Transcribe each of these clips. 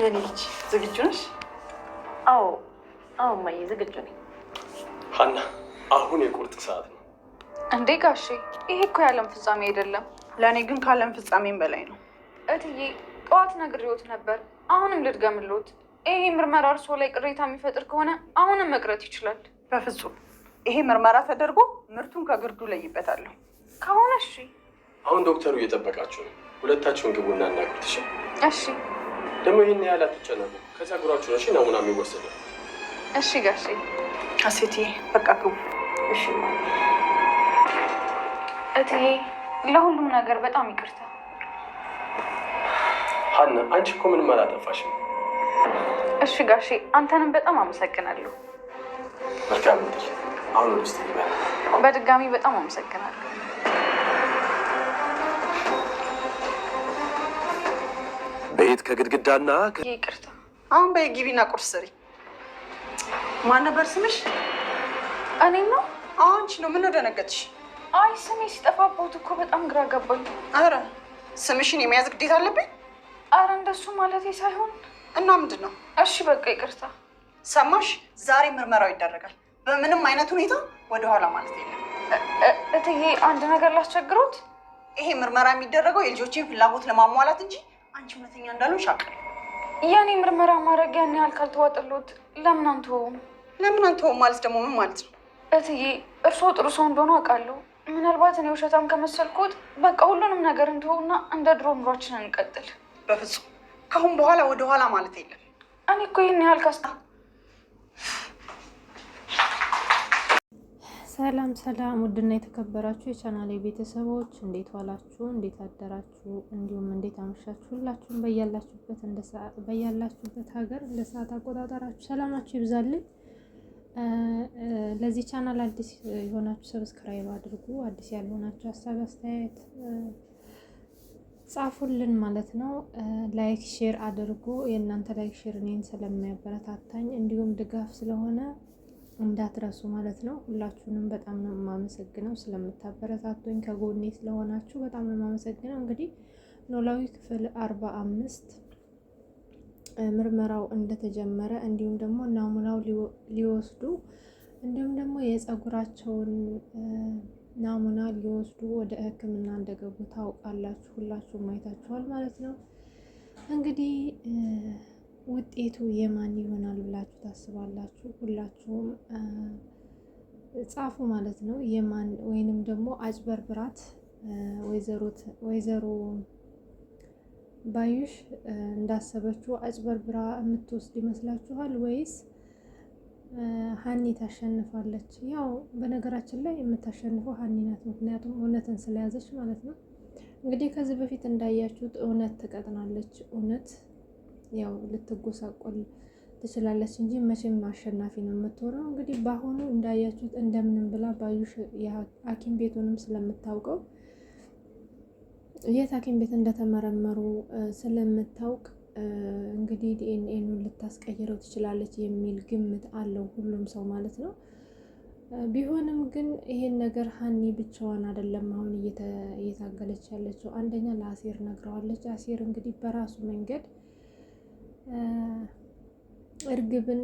የኔ ልጅ ዝግጁ ነሽ? አዎ እማዬ ዝግጁ ነኝ። ሀና አሁን የቁርጥ ሰዓት ነው እንዴ ጋሼ? ይሄ እኮ የዓለም ፍጻሜ አይደለም። ለእኔ ግን ከዓለም ፍጻሜም በላይ ነው። እትዬ ጠዋት ነግሬዎት ነበር፣ አሁንም ልድገምልዎት። ይሄ ምርመራ እርሶ ላይ ቅሬታ የሚፈጥር ከሆነ አሁንም መቅረት ይችላል። በፍጹም ይሄ ምርመራ ተደርጎ ምርቱን ከግርዱ ለይበታለሁ ከሆነ እሺ። አሁን ዶክተሩ እየጠበቃችሁ ነው። ሁለታችሁን ግቡና እናግሩት። እሺ ደግሞ ይህን ያህል አትጨነቁ። ከጸጉራችሁ ነው እሺ ናሙና የሚወሰደው። እሺ ጋሼ። አሴትዬ በቃ ግቡ። እሺ እትዬ ለሁሉም ነገር በጣም ይቅርታ። ሀና አንቺ እኮ ምንም አላጠፋሽም። እሺ ጋሼ፣ አንተንም በጣም አመሰግናለሁ። መልካም ምድር። አሁን ወደ ውስጥ ይባል። በድጋሚ በጣም አመሰግናለሁ። ቤት ከግድግዳና ይቅርታ። አሁን በግቢና ቁርስ ስሪ። ማን ነበር ስምሽ? እኔ ነው። አንቺ ነው። ምን ደነገጥሽ? አይ ስሜ ሲጠፋብዎት እኮ በጣም ግራ ገባኝ። አረ ስምሽን የመያዝ ግዴታ አለብኝ? አረ እንደሱ ማለቴ ሳይሆን። እና ምንድን ነው? እሺ በቃ ይቅርታ። ሰማሽ? ዛሬ ምርመራው ይደረጋል። በምንም አይነት ሁኔታ ወደኋላ ማለት የለም። እትዬ አንድ ነገር ላስቸግሮት። ይሄ ምርመራ የሚደረገው የልጆችን ፍላጎት ለማሟላት እንጂ አንቺ እውነተኛ እንዳልሆንሽ አውቃለሁ። ያኔ ምርመራ ማድረግ ያን ያህል ካልተዋጠሎት ለምን አንተውም? ለምን አንተውም ማለት ደግሞ ምን ማለት ነው? እትዬ እርስዎ ጥሩ ሰው እንደሆኑ አውቃለሁ። ምናልባት እኔ ውሸታም ከመሰልኩት በቃ ሁሉንም ነገር እንተውና እንደ ድሮ ኑሯችንን እንቀጥል። በፍጹም ከአሁን በኋላ ወደኋላ ማለት የለም። እኔ እኮ ይህን ያህል ሰላም ውድና የተከበራችሁ የቻናሌ ቤተሰቦች እንዴት ዋላችሁ? እንዴት አደራችሁ? እንዲሁም እንዴት አመሻችሁ? ሁላችሁም በያላችሁበት ሀገር እንደ ሰዓት አቆጣጠራችሁ ሰላማችሁ ይብዛልኝ። ለዚህ ቻናል አዲስ የሆናችሁ ሰብስክራይብ አድርጉ። አዲስ ያልሆናችሁ ሀሳብ አስተያየት ጻፉልን ማለት ነው። ላይክ ሼር አድርጉ። የእናንተ ላይክ ሼር እኔን ስለሚያበረታታኝ እንዲሁም ድጋፍ ስለሆነ እንዳትረሱ ማለት ነው። ሁላችሁንም በጣም ነው የማመሰግነው ስለምታበረታቱኝ፣ ከጎኔ ስለሆናችሁ በጣም ነው የማመሰግነው። እንግዲህ ኖላዊ ክፍል 45 ምርመራው እንደተጀመረ እንዲሁም ደግሞ ናሙናው ሊወስዱ እንዲሁም ደግሞ የፀጉራቸውን ናሙና ሊወስዱ ወደ ሕክምና እንደገቡ ታውቃላችሁ። ሁላችሁም አይታችኋል ማለት ነው። እንግዲህ ውጤቱ የማን ይሆናል ብላችሁ ታስባላችሁ? ሁላችሁም ጻፉ ማለት ነው። የማን ወይንም ደግሞ አጭበርብራት ወይዘሮ ባዩሽ እንዳሰበችው አጭበርብራ የምትወስድ ይመስላችኋል ወይስ ሀኒ ታሸንፋለች? ያው በነገራችን ላይ የምታሸንፈው ሀኒ ናት። ምክንያቱም እውነትን ስለያዘች ማለት ነው። እንግዲህ ከዚህ በፊት እንዳያችሁት እውነት ትቀጥናለች። እውነት ያው ልትጎሳቆል ትችላለች እንጂ መቼም አሸናፊ ነው የምትሆነው። እንግዲህ በአሁኑ እንዳያችሁት እንደምንም ብላ ባዩሽ የሐኪም ቤቱንም ስለምታውቀው የት ሐኪም ቤት እንደተመረመሩ ስለምታውቅ እንግዲህ ዲኤንኤኑን ልታስቀይረው ትችላለች የሚል ግምት አለው ሁሉም ሰው ማለት ነው። ቢሆንም ግን ይሄን ነገር ሀኒ ብቻዋን አይደለም አሁን እየታገለች ያለችው። አንደኛ ለአሴር ነግረዋለች። አሴር እንግዲህ በራሱ መንገድ እርግብን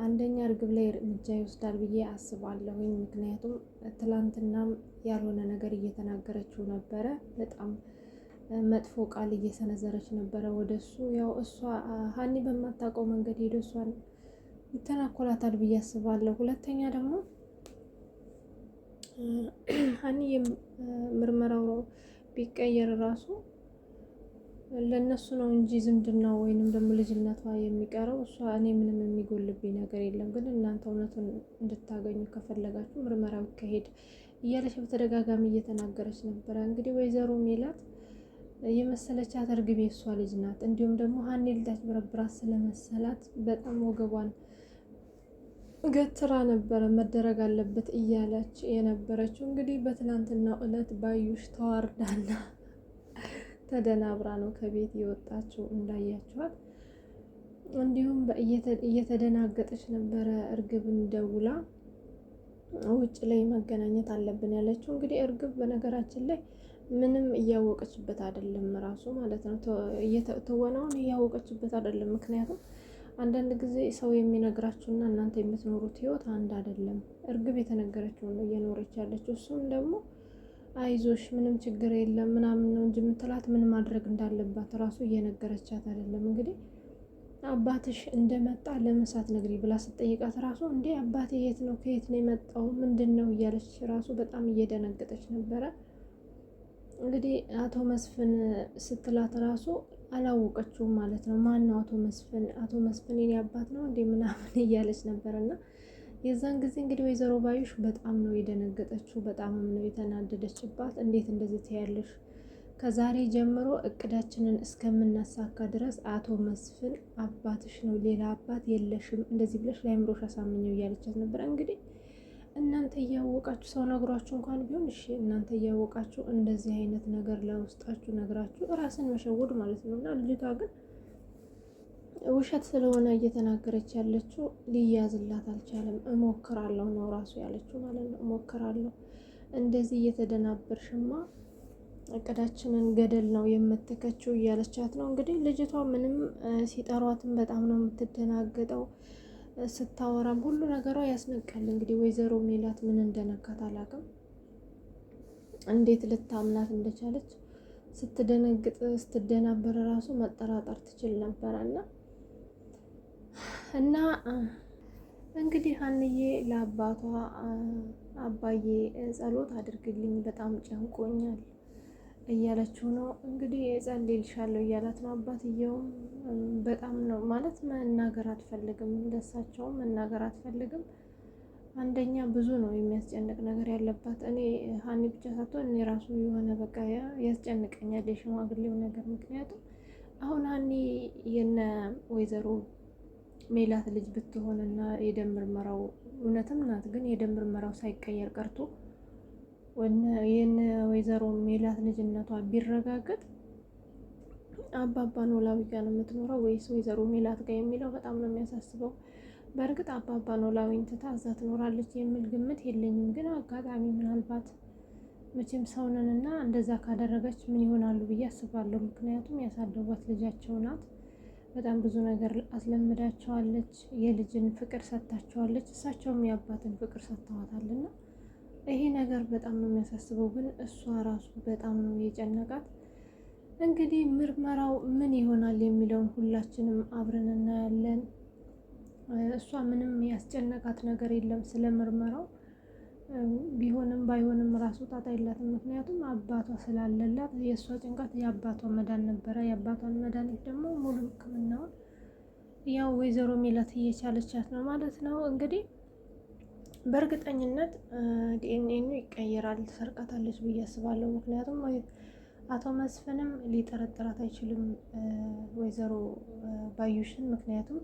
አንደኛ እርግብ ላይ እርምጃ ይወስዳል ብዬ አስባለሁኝ። ምክንያቱም ትላንትናም ያልሆነ ነገር እየተናገረችው ነበረ። በጣም መጥፎ ቃል እየሰነዘረች ነበረ ወደሱ። ያው እሷ ሀኒ በማታውቀው መንገድ ሄዶ እሷን ይተናኮላታል ብዬ አስባለሁ። ሁለተኛ ደግሞ ሀኒ ምርመራው ቢቀየር ራሱ ለነሱ ነው እንጂ ዝምድና ወይንም ደግሞ ልጅነቷ የሚቀረው እሷ እኔ ምንም የሚጎልብኝ ነገር የለም፣ ግን እናንተ እውነቱን እንድታገኙ ከፈለጋችሁ ምርመራው ይካሄድ እያለች በተደጋጋሚ እየተናገረች ነበረ። እንግዲህ ወይዘሮ ሜላት የመሰለቻት እርግብ የሷ ልጅ ናት። እንዲሁም ደግሞ ሀኒ ልታጭበረብራት ስለመሰላት በጣም ወገቧን ገትራ ነበረ መደረግ አለበት እያለች የነበረችው። እንግዲህ በትናንትናው ዕለት ባዩሽ ተዋርዳና ተደናብራ ነው ከቤት የወጣችው እንዳያችኋት። እንዲሁም እየተደናገጠች ነበረ እርግብን ደውላ ውጭ ላይ መገናኘት አለብን ያለችው። እንግዲህ እርግብ በነገራችን ላይ ምንም እያወቀችበት አይደለም ራሱ ማለት ነው። ትወናውን እያወቀችበት አይደለም። ምክንያቱም አንዳንድ ጊዜ ሰው የሚነግራችሁና እናንተ የምትኖሩት ህይወት አንድ አይደለም። እርግብ የተነገረችው ነው እየኖረች ያለችው። እሱም ደግሞ አይዞሽ ምንም ችግር የለም ምናምን ነው እንጂ የምትላት ምን ማድረግ እንዳለባት ራሱ እየነገረቻት አይደለም። እንግዲህ አባትሽ እንደመጣ ለምን ሳትነግሪ ብላ ስትጠይቃት ራሱ እንዴ አባቴ የት ነው ከየት ነው የመጣው ምንድን ነው እያለች ራሱ በጣም እየደነገጠች ነበረ። እንግዲህ አቶ መስፍን ስትላት ራሱ አላወቀችውም ማለት ነው። ማን ነው አቶ መስፍን? አቶ መስፍን የኔ አባት ነው እንዴ ምናምን እያለች ነበርና የዛን ጊዜ እንግዲህ ወይዘሮ ባዩሽ በጣም ነው የደነገጠችው፣ በጣም ነው የተናደደችባት። እንዴት እንደዚህ ትያለሽ? ከዛሬ ጀምሮ እቅዳችንን እስከምናሳካ ድረስ አቶ መስፍን አባትሽ ነው፣ ሌላ አባት የለሽም፣ እንደዚህ ብለሽ ለአይምሮሽ አሳምኘው እያለቻት ነበር። እንግዲህ እናንተ እያወቃችሁ ሰው ነግሯችሁ እንኳን ቢሆን እሺ፣ እናንተ እያወቃችሁ እንደዚህ አይነት ነገር ለውስጣችሁ ነግራችሁ ራስን መሸወድ ማለት ነው። እና ልጅቷ ግን ውሸት ስለሆነ እየተናገረች ያለችው ሊያዝላት አልቻለም። እሞክራለሁ ነው ራሱ ያለችው ማለት ነው። እሞክራለሁ እንደዚህ እየተደናበርሽማ እቅዳችንን ገደል ነው የምትከችው እያለቻት ነው። እንግዲህ ልጅቷ ምንም ሲጠሯትም በጣም ነው የምትደናገጠው። ስታወራም ሁሉ ነገሯ ያስነቃል። እንግዲህ ወይዘሮ ሜላት ምን እንደነካት አላውቅም። እንዴት ልታምናት እንደቻለች ስትደነግጥ ስትደናበር ራሱ መጠራጠር ትችል ነበረና እና እንግዲህ ሀንዬ ለአባቷ አባዬ ጸሎት አድርግልኝ በጣም ጨንቆኛል እያለችው ነው። እንግዲህ እጸልይልሻለሁ እያላት ነው። አባትየውም በጣም ነው ማለት መናገር አትፈልግም፣ ለሳቸውም መናገር አትፈልግም። አንደኛ ብዙ ነው የሚያስጨንቅ ነገር ያለባት። እኔ ሀኒ ብቻ ሳትሆን እኔ ራሱ የሆነ በቃ ያስጨንቀኛል የሽማግሌው ነገር። ምክንያቱም አሁን ሀኒ የነ ወይዘሮ ሜላት ልጅ ብትሆንና የደም ምርመራው እውነትም ናት፣ ግን የደም ምርመራው ሳይቀየር ቀርቶ የነ ወይዘሮ ሜላት ልጅነቷ ቢረጋገጥ አባባ ኖላዊ ጋር ነው የምትኖረው ወይስ ወይዘሮ ሜላት ጋር የሚለው በጣም ነው የሚያሳስበው። በእርግጥ አባባ ኖላዊን ትታ እዛ ትኖራለች የሚል ግምት የለኝም፣ ግን አጋጣሚ ምናልባት መቼም ሰውነንና እንደዛ ካደረገች ምን ይሆናሉ ብዬ አስባለሁ። ምክንያቱም ያሳደጓት ልጃቸው ናት። በጣም ብዙ ነገር አስለምዳቸዋለች። የልጅን ፍቅር ሰጥታቸዋለች። እሳቸውም የአባትን ፍቅር ሰጥተዋታልና ይሄ ነገር በጣም ነው የሚያሳስበው። ግን እሷ ራሱ በጣም ነው የጨነቃት። እንግዲህ ምርመራው ምን ይሆናል የሚለውን ሁላችንም አብረን እናያለን። እሷ ምንም ያስጨነቃት ነገር የለም ስለ ምርመራው። ቢሆንም ባይሆንም ራሱ ጣጣ የላትም። ምክንያቱም አባቷ ስላለላት የእሷ ጭንቀት የአባቷ መዳን ነበረ። የአባቷን መድኃኒት ደግሞ ሙሉ ሕክምናውን ያው ወይዘሮ ሜላት እየቻለቻት ነው ማለት ነው። እንግዲህ በእርግጠኝነት ዲኤንኤኑ ይቀየራል፣ ትሰርቃታለች ብዬ አስባለሁ። ምክንያቱም አቶ መስፍንም ሊጠረጥራት አይችልም ወይዘሮ ባዩሽን። ምክንያቱም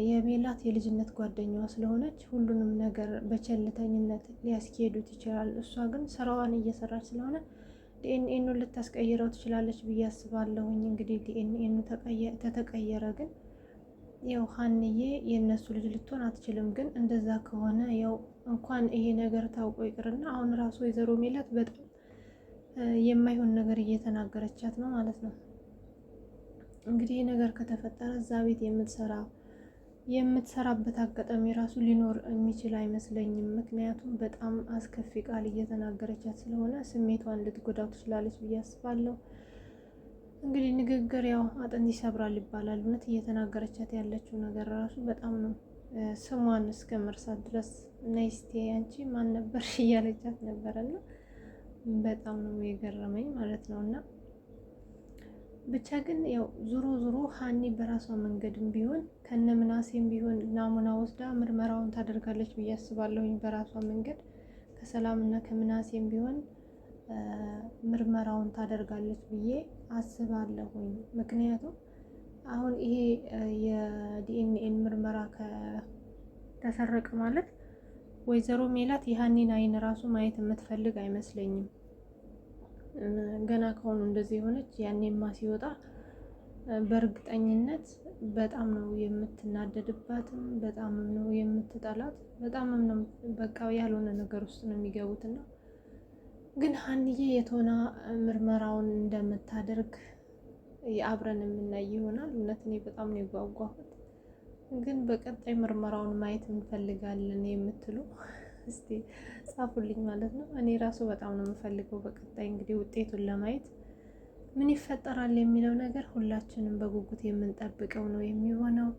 የሜላት የልጅነት ጓደኛዋ ስለሆነች ሁሉንም ነገር በቸልተኝነት ሊያስኬዱት ይችላል። እሷ ግን ስራዋን እየሰራች ስለሆነ ዲኤንኤኑ ልታስቀይረው ትችላለች ብዬ አስባለሁኝ። እንግዲህ ዲኤንኤኑ ተተቀየረ ግን ያው ሀንዬ የእነሱ ልጅ ልትሆን አትችልም። ግን እንደዛ ከሆነ ያው እንኳን ይሄ ነገር ታውቆ ይቅርና አሁን ራሱ ወይዘሮ ሜላት በጣም የማይሆን ነገር እየተናገረቻት ነው ማለት ነው። እንግዲህ ይህ ነገር ከተፈጠረ እዛ ቤት የምትሰራበት አጋጣሚ ራሱ ሊኖር የሚችል አይመስለኝም። ምክንያቱም በጣም አስከፊ ቃል እየተናገረቻት ስለሆነ ስሜቷን ልትጎዳው ትችላለች ብዬ አስባለሁ። እንግዲህ ንግግር ያው አጥንት ይሰብራል ይባላል። እውነት እየተናገረቻት ያለችው ነገር ራሱ በጣም ነው ስሟን እስከ መርሳት ድረስ ነይስቴ አንቺ ማን ነበርሽ እያለቻት ነበረና በጣም ነው የገረመኝ ማለት ነው። እና ብቻ ግን ያው ዙሮ ሀኒ በራሷ መንገድም ቢሆን ከነ ምናሴም ቢሆን ናሙና ወስዳ ምርመራውን ታደርጋለች ብዬ አስባለሁኝ። በራሷ መንገድ ከሰላምና ከምናሴም ቢሆን ምርመራውን ታደርጋለች ብዬ አስባለሁኝ። ምክንያቱም አሁን ይሄ የዲኤንኤን ምርመራ ከተሰረቀ ማለት ወይዘሮ ሜላት የሀኒን አይን ራሱ ማየት የምትፈልግ አይመስለኝም። ገና ከሆኑ እንደዚህ የሆነች ያኔማ ሲወጣ በእርግጠኝነት በጣም ነው የምትናደድባትም፣ በጣም ነው የምትጠላት፣ በጣም ነው በቃ ያልሆነ ነገር ውስጥ ነው የሚገቡትና ግን ሀንዬ የቶና ምርመራውን እንደምታደርግ አብረን የምናይ ይሆናል። እውነት እኔ በጣም ነው የጓጓሁት። ግን በቀጣይ ምርመራውን ማየት እንፈልጋለን የምትሉ እስቲ ጻፉልኝ ማለት ነው። እኔ ራሱ በጣም ነው የምፈልገው በቀጣይ እንግዲህ ውጤቱን ለማየት ምን ይፈጠራል የሚለው ነገር ሁላችንም በጉጉት የምንጠብቀው ነው የሚሆነው።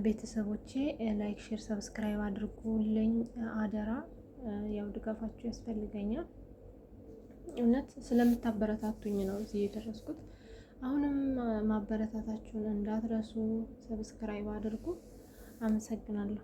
ቤተሰቦቼ ላይክ፣ ሼር፣ ሰብስክራይብ አድርጉልኝ አደራ። ያው ድጋፋችሁ ያስፈልገኛል። እውነት ስለምታበረታቱኝ ነው እዚህ የደረስኩት። አሁንም ማበረታታችሁን እንዳትረሱ፣ ሰብስክራይብ አድርጉ። አመሰግናለሁ።